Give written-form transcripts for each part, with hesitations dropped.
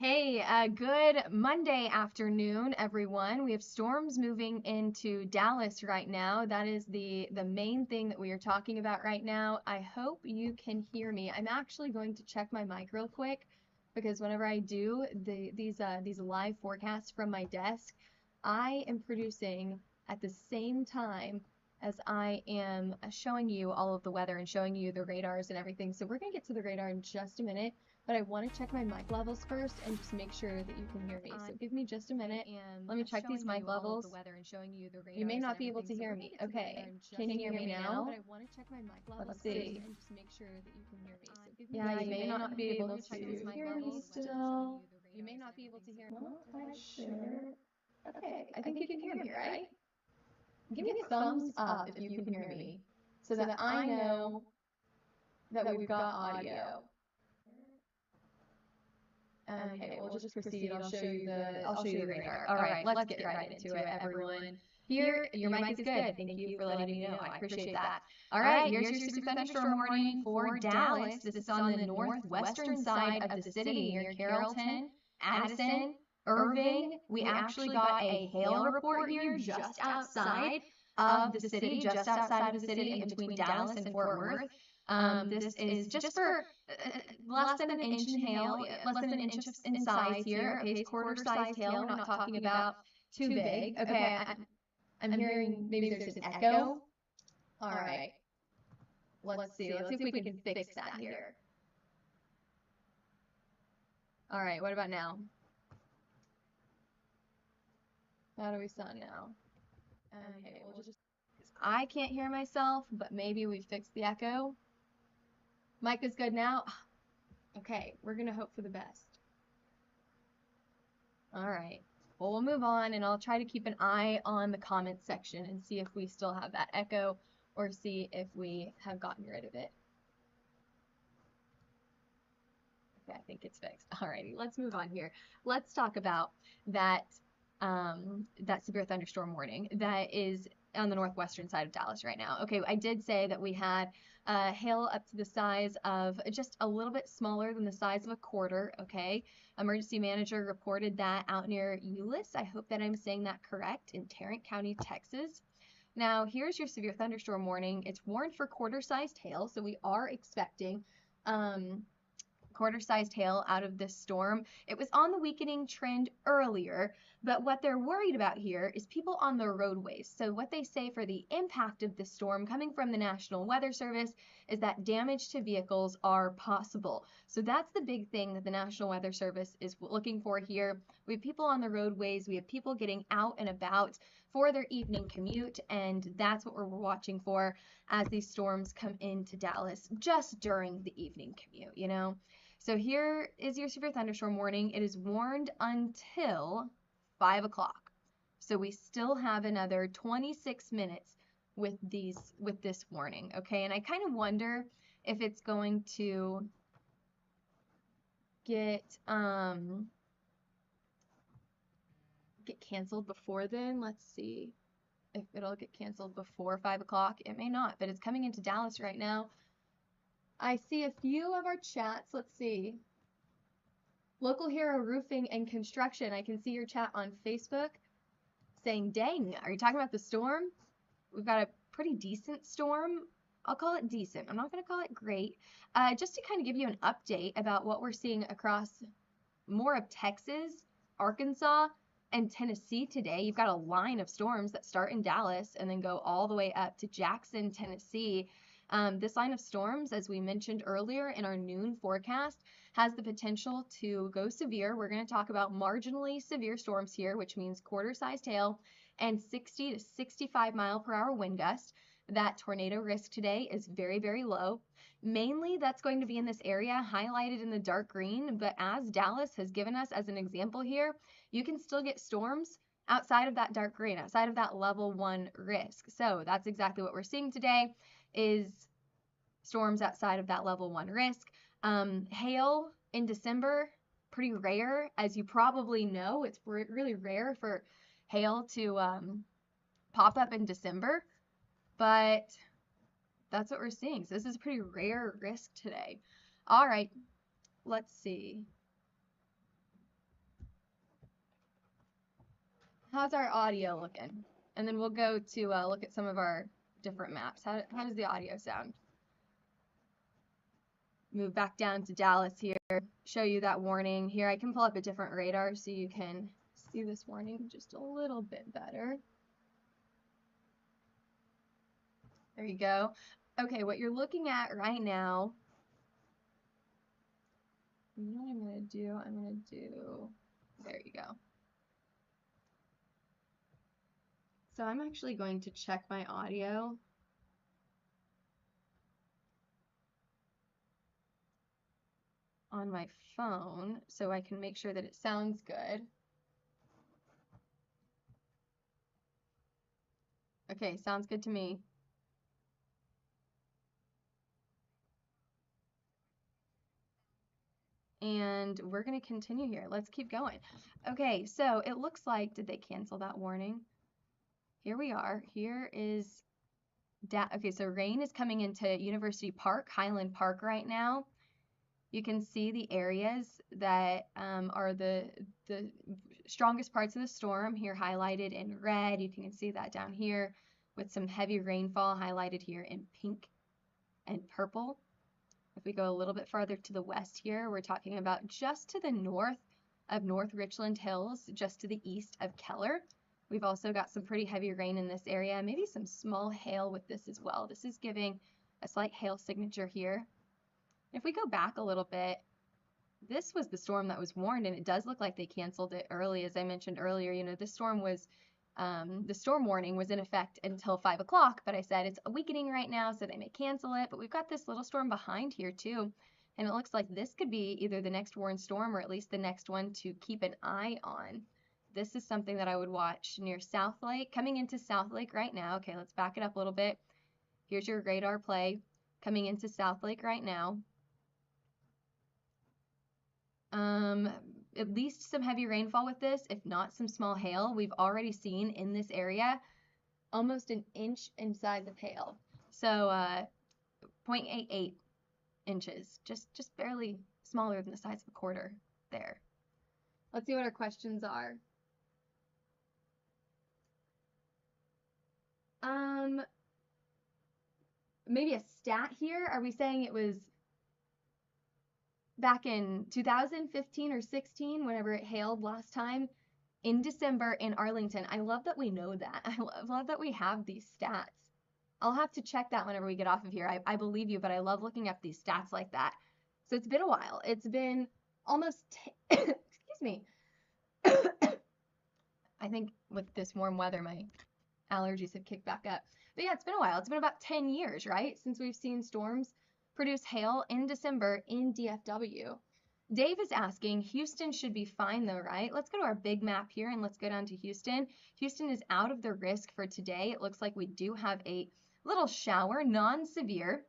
Hey, good Monday afternoon, everyone. We have storms moving into Dallas right now. That is the main thing that we are talking about right now. I hope you can hear me. I'm actually going to check my mic real quick because whenever I do these live forecasts from my desk, I am producing at the same time as I am showing you all of the weather and showing you the radars and everything. So we're gonna get to the radar in just a minute. But I want to check my mic levels first and just make sure that you can hear me. So give me just a minute. Let me check these mic levels. You may not be able to hear me. Okay. Can you hear me now? Let's see. Yeah, you may not be able to hear me still. Not quite sure. Okay, I think you can hear me, right? Give me a thumbs up if you can hear me so that I know that we've got audio. Okay, we'll just proceed. I'll show you the radar. All right, let's get right into it, everyone. Here, your mic is good. Thank you for letting me know. I appreciate that. All right, here's your super thunderstorm warning for Dallas. This is on the northwestern side of the city near Carrollton, Addison, Irving. We actually got a hail report here just outside of the city, just outside of the city in between Dallas and Fort Worth. This is just for less than an inch in hail, less than an inch in size here. Okay, it's quarter-sized hail. We're not talking about too big. Okay, I'm hearing maybe there's an echo. All right, let's see. Let's see if we can fix that here. All right, what about now? How do we sound now? Okay, we'll just. I can't hear myself, but maybe we fixed the echo. Mic is good now. Okay, we're gonna hope for the best. All right, well, we'll move on and I'll try to keep an eye on the comments section and see if we still have that echo or see if we have gotten rid of it. Okay, I think it's fixed. All righty, let's move on here. Let's talk about that, that severe thunderstorm warning that is on the northwestern side of Dallas right now. Okay, I did say that we had hail up to the size of just a little bit smaller than the size of a quarter, okay? Emergency manager reported that out near Euless. I hope that I'm saying that correct, in Tarrant County, Texas. Now, here's your severe thunderstorm warning. It's warned for quarter-sized hail, so we are expecting quarter-sized hail out of this storm. It was on the weakening trend earlier, but what they're worried about here is people on the roadways. So what they say for the impact of this storm coming from the National Weather Service is that damage to vehicles are possible. So that's the big thing that the National Weather Service is looking for here. We have people on the roadways, we have people getting out and about for their evening commute, and that's what we're watching for as these storms come into Dallas just during the evening commute, you know? So here is your severe thunderstorm warning. It is warned until 5 o'clock. So we still have another 26 minutes with this warning, okay? And I kind of wonder if it's going to get canceled before then. Let's see if it'll get canceled before 5 o'clock. It may not, but it's coming into Dallas right now. I see a few of our chats. Let's see. Local Hero Roofing and Construction. I can see your chat on Facebook saying, dang, are you talking about the storm? We've got a pretty decent storm. I'll call it decent. I'm not going to call it great. Just to kind of give you an update about what we're seeing across more of Texas, Arkansas, and Tennessee today. You've got a line of storms that start in Dallas and then go all the way up to Jackson, Tennessee. This line of storms, as we mentioned earlier in our noon forecast, has the potential to go severe. We're going to talk about marginally severe storms here, which means quarter-sized hail and 60 to 65 mile per hour wind gust. That tornado risk today is very, very low. Mainly that's going to be in this area highlighted in the dark green, but as Dallas has given us as an example here, you can still get storms outside of that dark green, outside of that level 1 risk. So that's exactly what we're seeing today, is storms outside of that level 1 risk. Hail in December, pretty rare. As you probably know, it's really rare for hail to pop up in December, but that's what we're seeing. So this is a pretty rare risk today. All right, let's see. How's our audio looking? And then we'll go to look at some of our different maps. How does the audio sound? Move back down to Dallas here, show you that warning. Here I can pull up a different radar so you can see this warning just a little bit better. There you go. Okay, what you're looking at right now, you know what I'm going to do? I'm going to do, there you go. So I'm actually going to check my audio. On my phone so I can make sure that it sounds good. Okay, sounds good to me. And we're going to continue here. Let's keep going. Okay, so it looks like, did they cancel that warning? Here we are. Here is, okay, so rain is coming into University Park, Highland Park right now. You can see the areas that are the strongest parts of the storm here highlighted in red. You can see that down here with some heavy rainfall highlighted here in pink and purple. If we go a little bit farther to the west here, we're talking about just to the north of North Richland Hills, just to the east of Keller. We've also got some pretty heavy rain in this area, maybe some small hail with this as well. This is giving a slight hail signature here. If we go back a little bit, this was the storm that was warned, and it does look like they canceled it early. As I mentioned earlier, you know, this storm was, the storm warning was in effect until 5 o'clock, but I said it's weakening right now, so they may cancel it. But we've got this little storm behind here too, and it looks like this could be either the next warned storm or at least the next one to keep an eye on. This is something that I would watch near South Lake, coming into South Lake right now. Okay, let's back it up a little bit. Here's your radar play coming into South Lake right now. At least some heavy rainfall with this, if not some small hail. We've already seen in this area almost an inch inside the pale. So 0.88 inches, just barely smaller than the size of a quarter there. Let's see what our questions are. Maybe a stat here. Are we saying it was back in 2015 or 16, whenever it hailed last time, in December in Arlington? I love that we know that. I love that we have these stats. I'll have to check that whenever we get off of here. I believe you, but I love looking up these stats like that. So it's been a while. It's been almost, excuse me. I think with this warm weather, my allergies have kicked back up. But yeah, it's been a while. It's been about 10 years, right, since we've seen storms produce hail in December in DFW. Dave is asking, Houston should be fine though, right? Let's go to our big map here and let's go down to Houston. Houston is out of the risk for today. It looks like we do have a little shower, non-severe,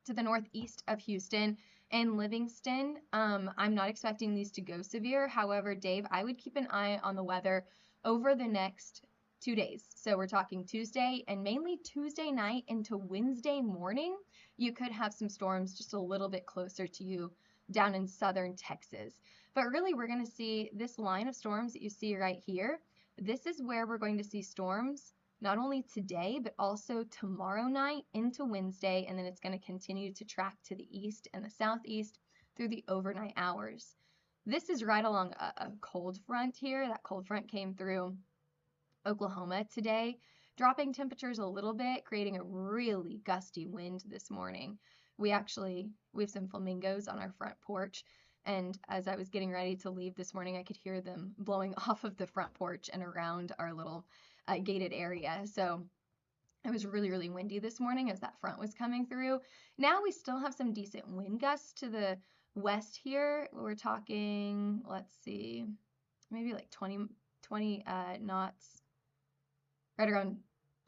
to the northeast of Houston and Livingston. I'm not expecting these to go severe. However, Dave, I would keep an eye on the weather over the next 2 days. So we're talking Tuesday and mainly Tuesday night into Wednesday morning. You could have some storms just a little bit closer to you down in southern Texas. But really, we're going to see this line of storms that you see right here. This is where we're going to see storms not only today, but also tomorrow night into Wednesday, and then it's going to continue to track to the east and the southeast through the overnight hours. This is right along a cold front here. That cold front came through Oklahoma today, dropping temperatures a little bit, creating a really gusty wind this morning. We have some flamingos on our front porch, and as I was getting ready to leave this morning, I could hear them blowing off of the front porch and around our little gated area. So it was really, really windy this morning as that front was coming through. Now we still have some decent wind gusts to the west here. We're talking, let's see, maybe like 20 knots, right around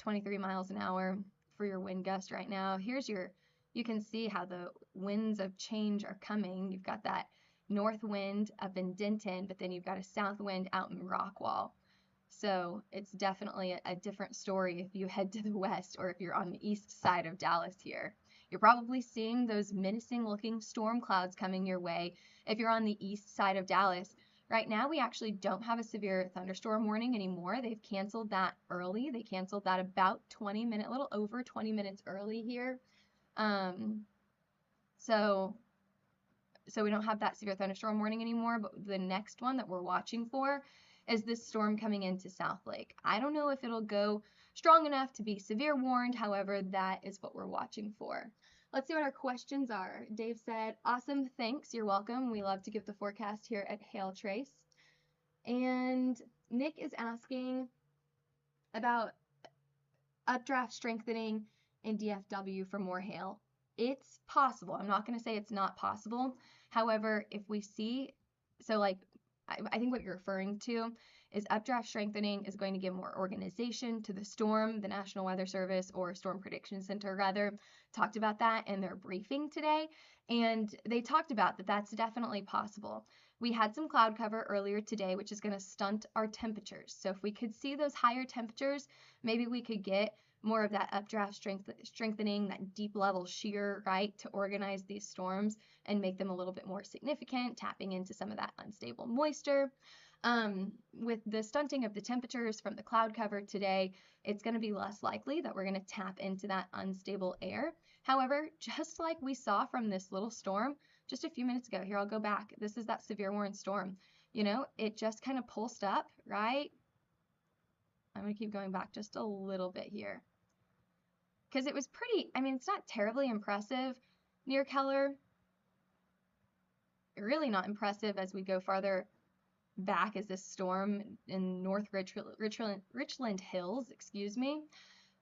23 miles an hour for your wind gust right now. Here's you can see how the winds of change are coming. You've got that north wind up in Denton, but then you've got a south wind out in Rockwall. So it's definitely a different story if you head to the west or if you're on the east side of Dallas here. You're probably seeing those menacing looking storm clouds coming your way if you're on the east side of Dallas. Right now, we actually don't have a severe thunderstorm warning anymore. They've canceled that early. They canceled that about 20 minutes, a little over 20 minutes early here. So we don't have that severe thunderstorm warning anymore, but the next one that we're watching for is this storm coming into South Lake. I don't know if it'll go strong enough to be severe warned, however, that is what we're watching for. Let's see what our questions are. Dave said, awesome, thanks, you're welcome. We love to give the forecast here at Hail Trace. And Nick is asking about updraft strengthening in DFW for more hail. It's possible. I'm not going to say it's not possible. However, if we see, so like, I think what you're referring to is updraft strengthening is going to give more organization to the storm. The National Weather Service, or Storm Prediction Center rather, talked about that in their briefing today. And they talked about that that's definitely possible. We had some cloud cover earlier today, which is going to stunt our temperatures. So if we could see those higher temperatures, maybe we could get more of that updraft strengthening, that deep level shear, right, to organize these storms and make them a little bit more significant, tapping into some of that unstable moisture. With the stunting of the temperatures from the cloud cover today, it's going to be less likely that we're going to tap into that unstable air. However, just like we saw from this little storm just a few minutes ago, here I'll go back. This is that severe warned storm. You know, it just kind of pulsed up, right? I'm going to keep going back just a little bit here. Because it was pretty, I mean, it's not terribly impressive near Keller. Really not impressive as we go farther back as this storm in North Richland Hills, excuse me.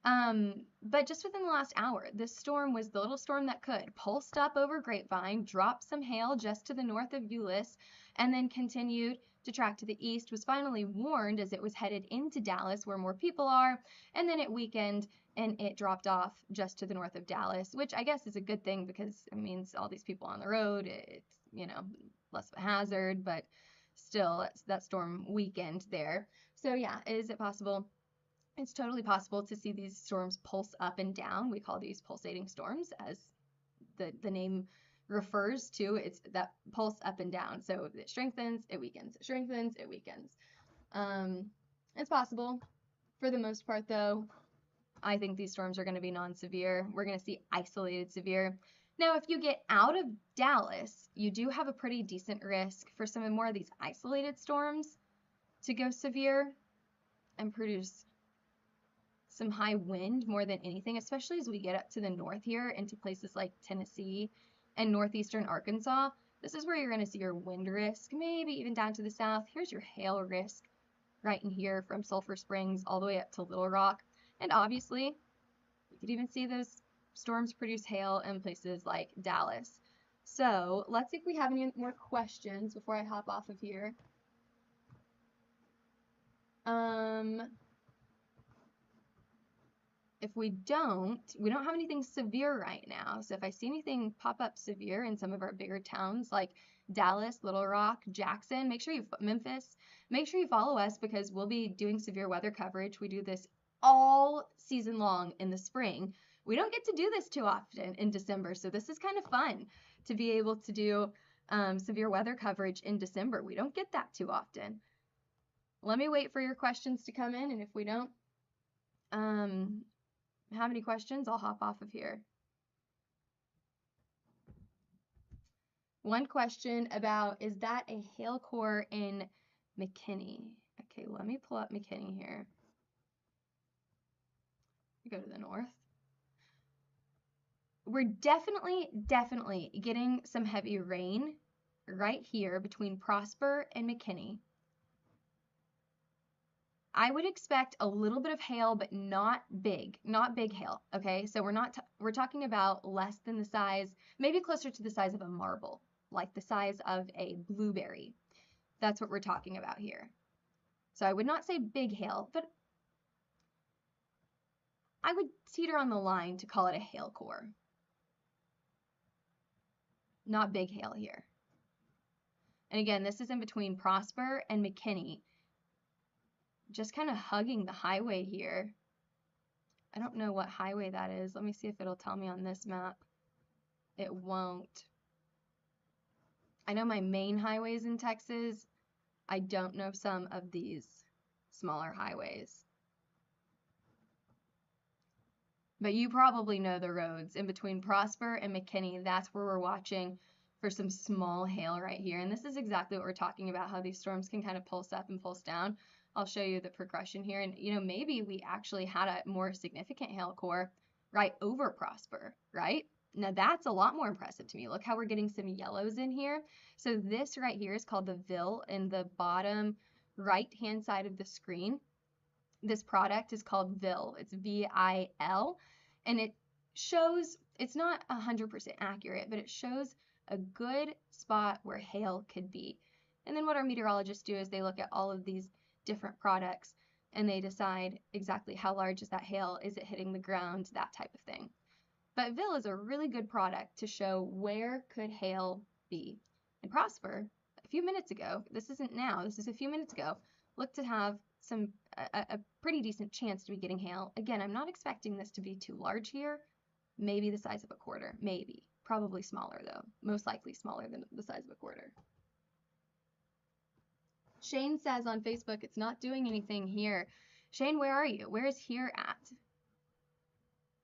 But just within the last hour, this storm was the little storm that could. Pulsed up over Grapevine, dropped some hail just to the north of Euless, and then continued to track to the east, was finally warned as it was headed into Dallas where more people are, and then it weakened and it dropped off just to the north of Dallas, which I guess is a good thing because it means all these people on the road, it's, you know, less of a hazard, but still that storm weakened there. So yeah, is it possible? It's totally possible to see these storms pulse up and down. We call these pulsating storms, as the name refers to. It's that pulse up and down. So it strengthens, it weakens, it strengthens, it weakens. It's possible. For the most part, though, I think these storms are going to be non-severe. We're going to see isolated severe. Now, if you get out of Dallas, you do have a pretty decent risk for some more of these isolated storms to go severe and produce some high wind more than anything, especially as we get up to the north here into places like Tennessee and northeastern Arkansas. This is where you're going to see your wind risk, maybe even down to the south. Here's your hail risk right in here from Sulphur Springs all the way up to Little Rock. And obviously, you could even see those storms produce hail in places like Dallas. So let's see if we have any more questions before I hop off of here. If we don't have anything severe right now. So if I see anything pop up severe in some of our bigger towns like Dallas, Little Rock, Jackson, Memphis, make sure you follow us because we'll be doing severe weather coverage. We do this all season long in the spring. We don't get to do this too often in December, so this is kind of fun to be able to do severe weather coverage in December. We don't get that too often. Let me wait for your questions to come in, and if we don't have any questions, I'll hop off of here. One question about, is that a hail core in McKinney? Okay, let me pull up McKinney here. Go to the north. We're definitely getting some heavy rain right here between Prosper and McKinney. I would expect a little bit of hail, but not big hail, okay? So we're talking about less than the size, maybe closer to the size of a marble, like the size of a blueberry. That's what we're talking about here. So I would not say big hail, but I would teeter on the line to call it a hail core. Not big hail here. And again, this is in between Prosper and McKinney. Just kind of hugging the highway here. I don't know what highway that is. Let me see if it'll tell me on this map. It won't. I know my main highways in Texas I don't know some of these smaller highways. But you probably know the roads in between Prosper and McKinney. That's where we're watching for some small hail right here. And this is exactly what we're talking about, how these storms can kind of pulse up and pulse down. I'll show you the progression here. And, you know, maybe we actually had a more significant hail core right over Prosper, right? Now that's a lot more impressive to me. Look how we're getting some yellows in here. So this right here is called the VIL in the bottom right-hand side of the screen. This product is called VIL. It's VIL, and it shows, it's not 100% accurate, but it shows a good spot where hail could be. And then what our meteorologists do is they look at all of these different products and they decide exactly how large is that hail, is it hitting the ground, that type of thing. But VIL is a really good product to show where could hail be. And Prosper, a few minutes ago, this isn't now, this is a few minutes ago, looked to have a pretty decent chance to be getting hail. Again, I'm not expecting this to be too large here. Maybe the size of a quarter, maybe. Probably smaller though, most likely smaller than the size of a quarter. Shane says on Facebook, it's not doing anything here. Shane, where are you? Where is here at?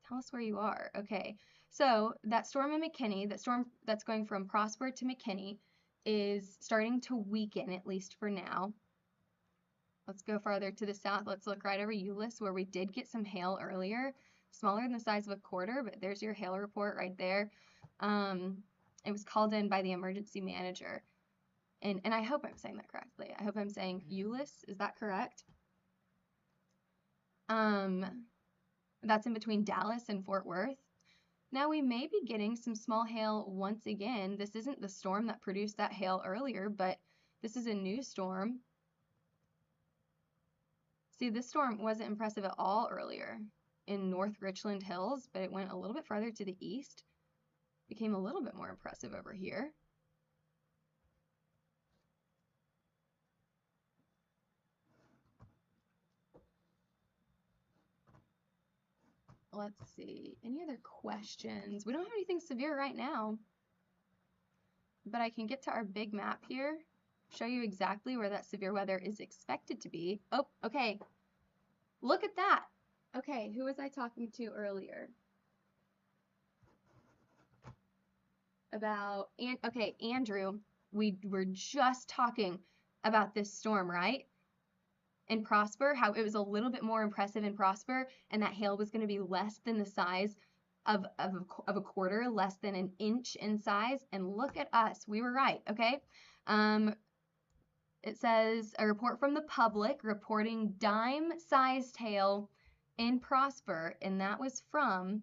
Tell us where you are. Okay, so that storm in McKinney, that storm that's going from Prosper to McKinney, is starting to weaken, at least for now. Let's go farther to the south. Let's look right over Euless, where we did get some hail earlier, smaller than the size of a quarter, but there's your hail report right there. It was called in by the emergency manager. And I hope I'm saying that correctly. I hope I'm saying Euless. Is that correct? That's in between Dallas and Fort Worth. Now we may be getting some small hail once again. This isn't the storm that produced that hail earlier, but this is a new storm. See, this storm wasn't impressive at all earlier in North Richland Hills, but it went a little bit farther to the east. Became a little bit more impressive over here. Let's see, any other questions? We don't have anything severe right now, but I can get to our big map here, show you exactly where that severe weather is expected to be. Oh, okay, look at that. Okay, who was I talking to earlier? About, okay, Andrew, we were just talking about this storm, right? In Prosper, how it was a little bit more impressive in Prosper, and that hail was going to be less than the size of a quarter, less than an inch in size. And look at us, we were right, okay? It says a report from the public reporting dime-sized hail in Prosper, and that was from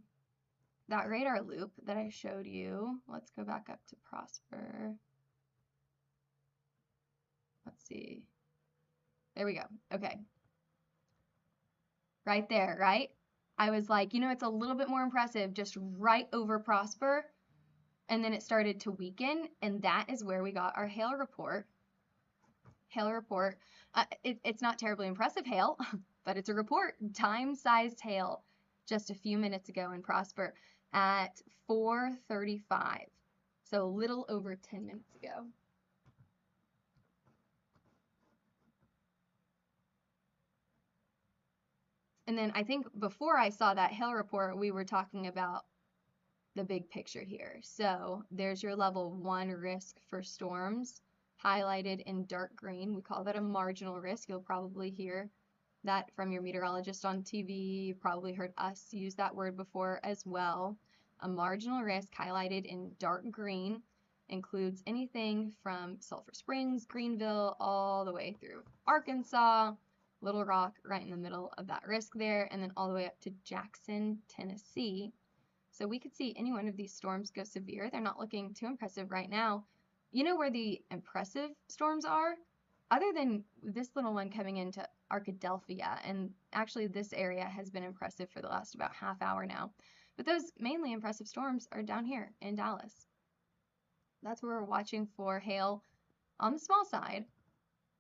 that radar loop that I showed you. Let's go back up to Prosper. Let's see. There we go. Okay. Right there, right? I was like, you know, it's a little bit more impressive just right over Prosper. And then it started to weaken, and that is where we got our hail report. Hail report. It's not terribly impressive hail, but it's a report. Time-sized hail just a few minutes ago in Prosper at 4:35. So a little over 10 minutes ago. And then I think before I saw that hail report, we were talking about the big picture here. So there's your level 1 risk for storms highlighted in dark green. We call that a marginal risk. You'll probably hear that from your meteorologist on TV. You've probably heard us use that word before as well. A marginal risk highlighted in dark green includes anything from Sulphur Springs, Greenville, all the way through Arkansas, Little Rock, right in the middle of that risk there, and then all the way up to Jackson, Tennessee. So we could see any one of these storms go severe. They're not looking too impressive right now. You know where the impressive storms are? Other than this little one coming into Arkadelphia, and actually this area has been impressive for the last about half hour now. But those mainly impressive storms are down here in Dallas. That's where we're watching for hail on the small side,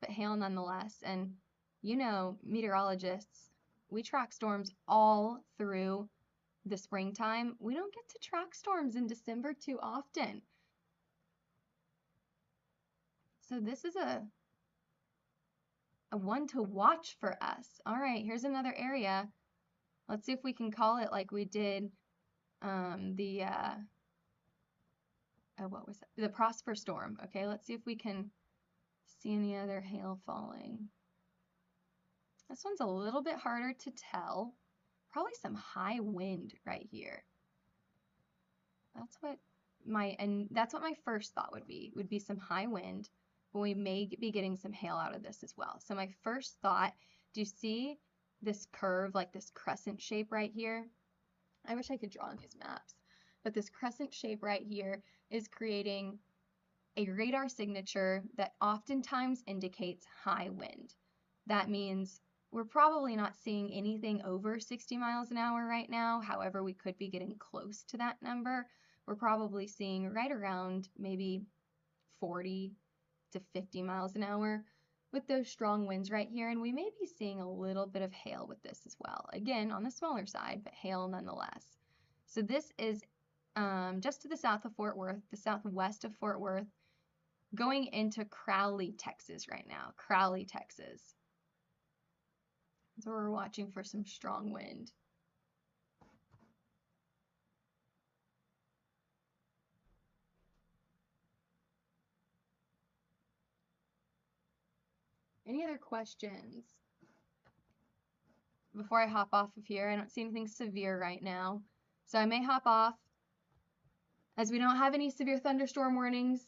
but hail nonetheless. And you know, meteorologists, we track storms all through the springtime. We don't get to track storms in December too often. So this is a one to watch for us. All right, here's another area. Let's see if we can call it like we did what was that? The Prosper Storm. Okay, let's see if we can see any other hail falling. This one's a little bit harder to tell. Probably some high wind right here. That's what my first thought would be some high wind, but we may be getting some hail out of this as well. So my first thought, do you see this curve, like this crescent shape right here? I wish I could draw on these maps, but this crescent shape right here is creating a radar signature that oftentimes indicates high wind. That means we're probably not seeing anything over 60 miles an hour right now. However, we could be getting close to that number. We're probably seeing right around maybe 40 to 50 miles an hour with those strong winds right here. And we may be seeing a little bit of hail with this as well. Again, on the smaller side, but hail nonetheless. So this is just to the south of Fort Worth, the southwest of Fort Worth, going into Crowley, Texas right now. Crowley, Texas. So we're watching for some strong wind. Any other questions? Before I hop off of here, I don't see anything severe right now. So I may hop off. As we don't have any severe thunderstorm warnings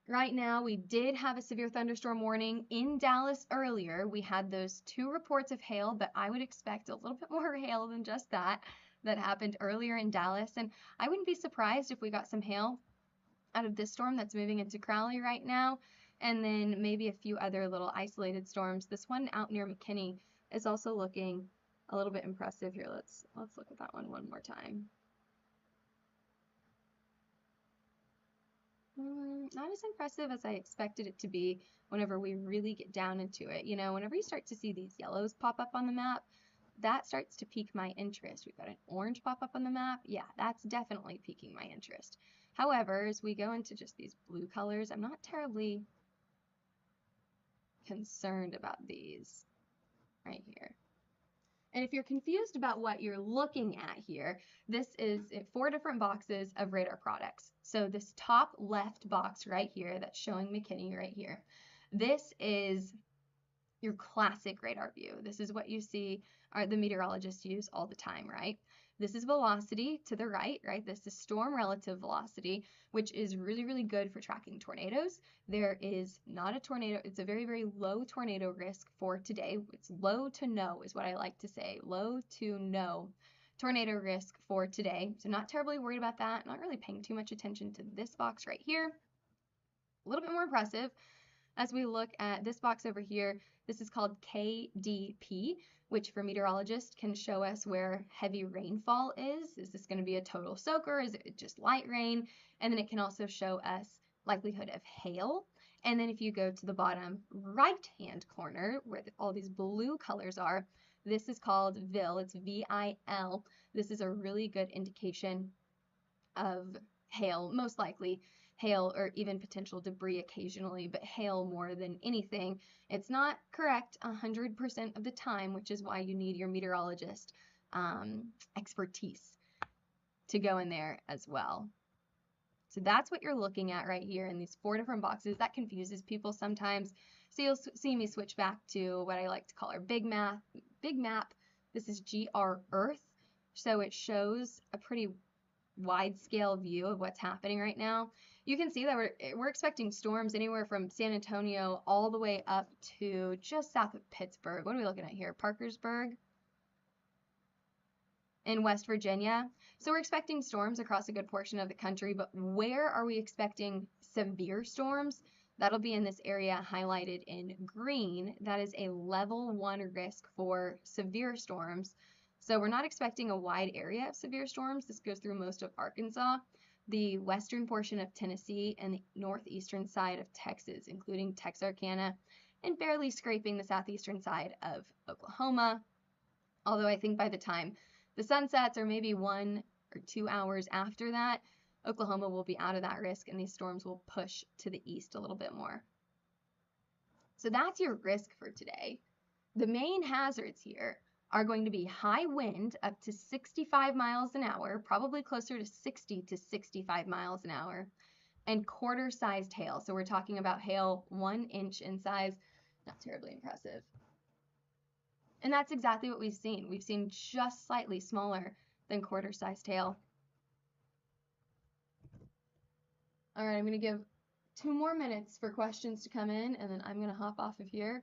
right now, we did have a severe thunderstorm warning in Dallas earlier. We had those 2 reports of hail, but I would expect a little bit more hail than just that happened earlier in Dallas. And I wouldn't be surprised if we got some hail out of this storm that's moving into Crowley right now, and then maybe a few other little isolated storms. This one out near McKinney is also looking a little bit impressive here. Let's look at that one more time. Not as impressive as I expected it to be whenever we really get down into it. You know, whenever you start to see these yellows pop up on the map, that starts to pique my interest. We've got an orange pop up on the map. Yeah, that's definitely piquing my interest. However, as we go into just these blue colors, I'm not terribly concerned about these right here. And if you're confused about what you're looking at here, this is 4 different boxes of radar products. So this top left box right here that's showing McKinney right here, this is your classic radar view. This is what you see the meteorologists use all the time, right? This is velocity to the right? This is storm relative velocity, which is really, really good for tracking tornadoes. There is not a tornado. It's a very, very low tornado risk for today. It's low to no is what I like to say. Low to no tornado risk for today. So not terribly worried about that. Not really paying too much attention to this box right here. A little bit more impressive as we look at this box over here. This is called KDP, which for meteorologists can show us where heavy rainfall is. Is this going to be a total soaker? Is it just light rain? And then it can also show us likelihood of hail. And then if you go to the bottom right-hand corner where all these blue colors are, this is called VIL. It's VIL. This is a really good indication of hail, most likely hail or even potential debris occasionally, but hail more than anything. It's not correct 100% of the time, which is why you need your meteorologist expertise to go in there as well. So that's what you're looking at right here in these 4 different boxes. That confuses people sometimes. So you'll see me switch back to what I like to call our big map. This is GR Earth. So it shows a pretty wide scale view of what's happening right now. You can see that we're expecting storms anywhere from San Antonio all the way up to just south of Pittsburgh. What are we looking at here? Parkersburg in West Virginia. So we're expecting storms across a good portion of the country, but where are we expecting severe storms? That'll be in this area highlighted in green. That is a level 1 risk for severe storms. So we're not expecting a wide area of severe storms. This goes through most of Arkansas, the western portion of Tennessee, and the northeastern side of Texas, including Texarkana, and barely scraping the southeastern side of Oklahoma. Although I think by the time the sun sets, or maybe 1 or 2 hours after that, Oklahoma will be out of that risk and these storms will push to the east a little bit more. So that's your risk for today. The main hazards here are going to be high wind up to 65 miles an hour, probably closer to 60 to 65 miles an hour, and quarter-sized hail. So we're talking about hail 1 inch in size, not terribly impressive. And that's exactly what we've seen. We've seen just slightly smaller than quarter-sized hail. All right, I'm going to give 2 more minutes for questions to come in, and then I'm going to hop off of here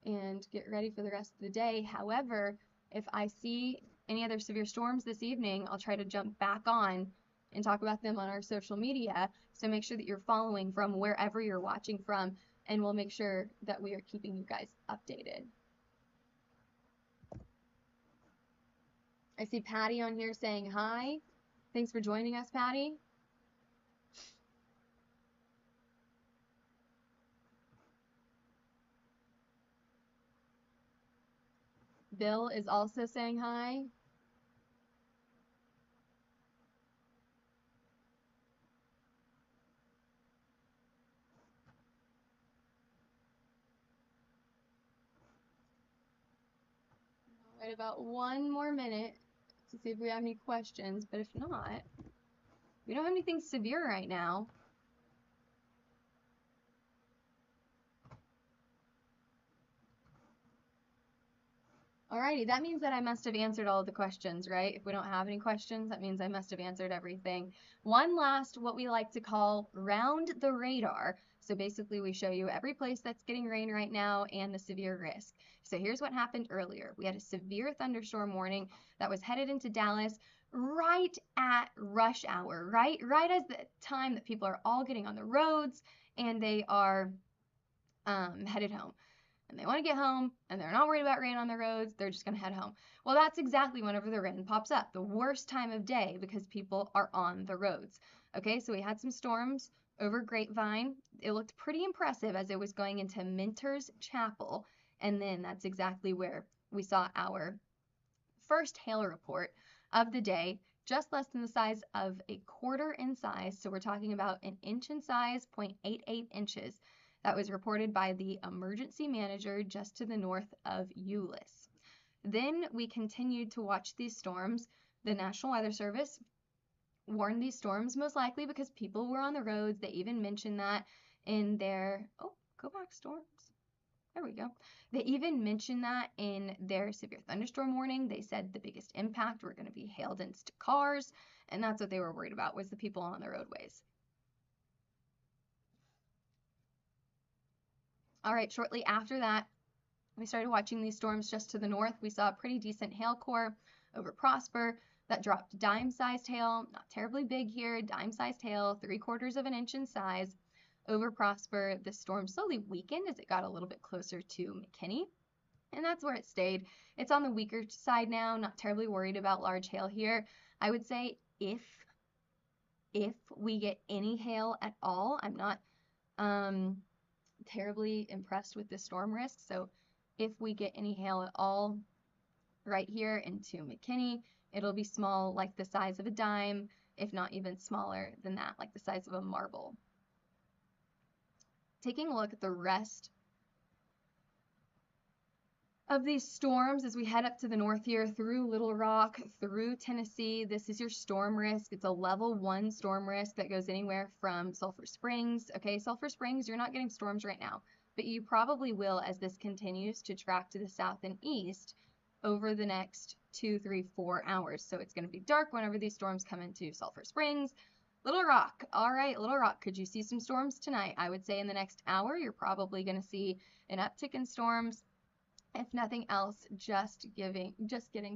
and get ready for the rest of the day. However, if I see any other severe storms this evening, I'll try to jump back on and talk about them on our social media. So make sure that you're following from wherever you're watching from, and we'll make sure that we are keeping you guys updated. I see Patty on here saying hi. Thanks for joining us, Patty. Bill is also saying hi. I'll wait about 1 more minute to see if we have any questions, but if not, we don't have anything severe right now. Alrighty, that means that I must have answered all of the questions, right? If we don't have any questions, that means I must have answered everything. One last, what we like to call round the radar. So basically we show you every place that's getting rain right now and the severe risk. So here's what happened earlier. We had a severe thunderstorm warning that was headed into Dallas right at rush hour, right as the time that people are all getting on the roads and they are headed home. And they want to get home and they're not worried about rain on the roads, they're just going to head home. Well, that's exactly whenever the rain pops up, the worst time of day because people are on the roads. Okay, so we had some storms over Grapevine. It looked pretty impressive as it was going into Minter's Chapel, and then that's exactly where we saw our first hail report of the day, just less than the size of a quarter in size. So we're talking about an inch in size, 0.88 inches. That was reported by the emergency manager just to the north of Euless. Then we continued to watch these storms. The National Weather Service warned these storms most likely because people were on the roads. They even mentioned that in their, oh, go back storms. There we go. They even mentioned that in their severe thunderstorm warning. They said the biggest impact were going to be hail dense cars, and that's what they were worried about, was the people on the roadways. All right, shortly after that, we started watching these storms just to the north. We saw a pretty decent hail core over Prosper that dropped dime-sized hail, not terribly big here, dime-sized hail, 3/4 of an inch in size over Prosper. The storm slowly weakened as it got a little bit closer to McKinney, and that's where it stayed. It's on the weaker side now, not terribly worried about large hail here. I would say if we get any hail at all, I'm not terribly impressed with the storm risk. So if we get any hail at all right here into McKinney, it'll be small, like the size of a dime, if not even smaller than that, like the size of a marble. Taking a look at the rest of these storms as we head up to the north here through Little Rock, through Tennessee. This is your storm risk. It's a level 1 storm risk that goes anywhere from Sulphur Springs. Okay, Sulphur Springs, you're not getting storms right now, but you probably will as this continues to track to the south and east over the next 2, 3, 4 hours. So it's going to be dark whenever these storms come into Sulphur Springs. Little Rock, all right, Little Rock, could you see some storms tonight? I would say in the next hour, you're probably going to see an uptick in storms. If nothing else, just getting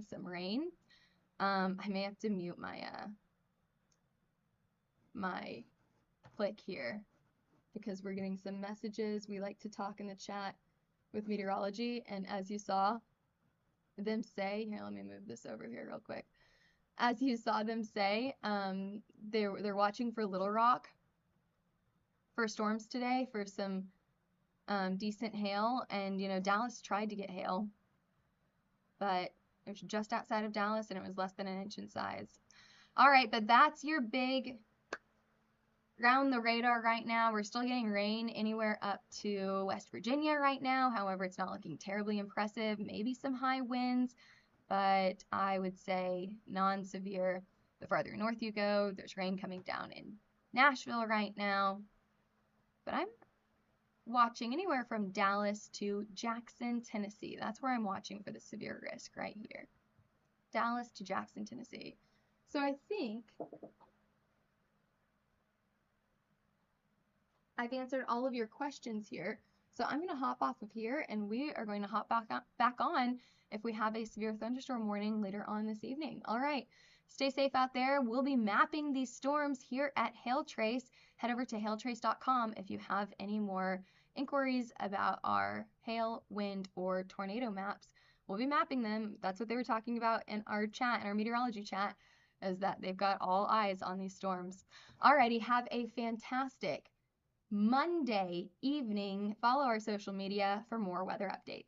some rain. I may have to mute my my click here because we're getting some messages. We like to talk in the chat with meteorology, and as you saw them say, here, let me move this over here real quick. As you saw them say, they're watching for Little Rock for storms today, for some decent hail, and you know, Dallas tried to get hail, but it was just outside of Dallas and it was less than an inch in size. All right, but that's your big around the radar right now. We're still getting rain anywhere up to West Virginia right now. However, it's not looking terribly impressive. Maybe some high winds, but I would say non-severe. The farther north you go, there's rain coming down in Nashville right now. But I'm watching anywhere from Dallas to Jackson, Tennessee. That's where I'm watching for the severe risk right here. Dallas to Jackson, Tennessee. So I think I've answered all of your questions here. So I'm going to hop off of here and we are going to hop back on if we have a severe thunderstorm warning later on this evening. All right. Stay safe out there. We'll be mapping these storms here at HailTrace. Head over to hailtrace.com if you have any more inquiries about our hail, wind, or tornado maps. We'll be mapping them. That's what they were talking about in our chat, in our meteorology chat, is that they've got all eyes on these storms. Alrighty, have a fantastic Monday evening. Follow our social media for more weather updates.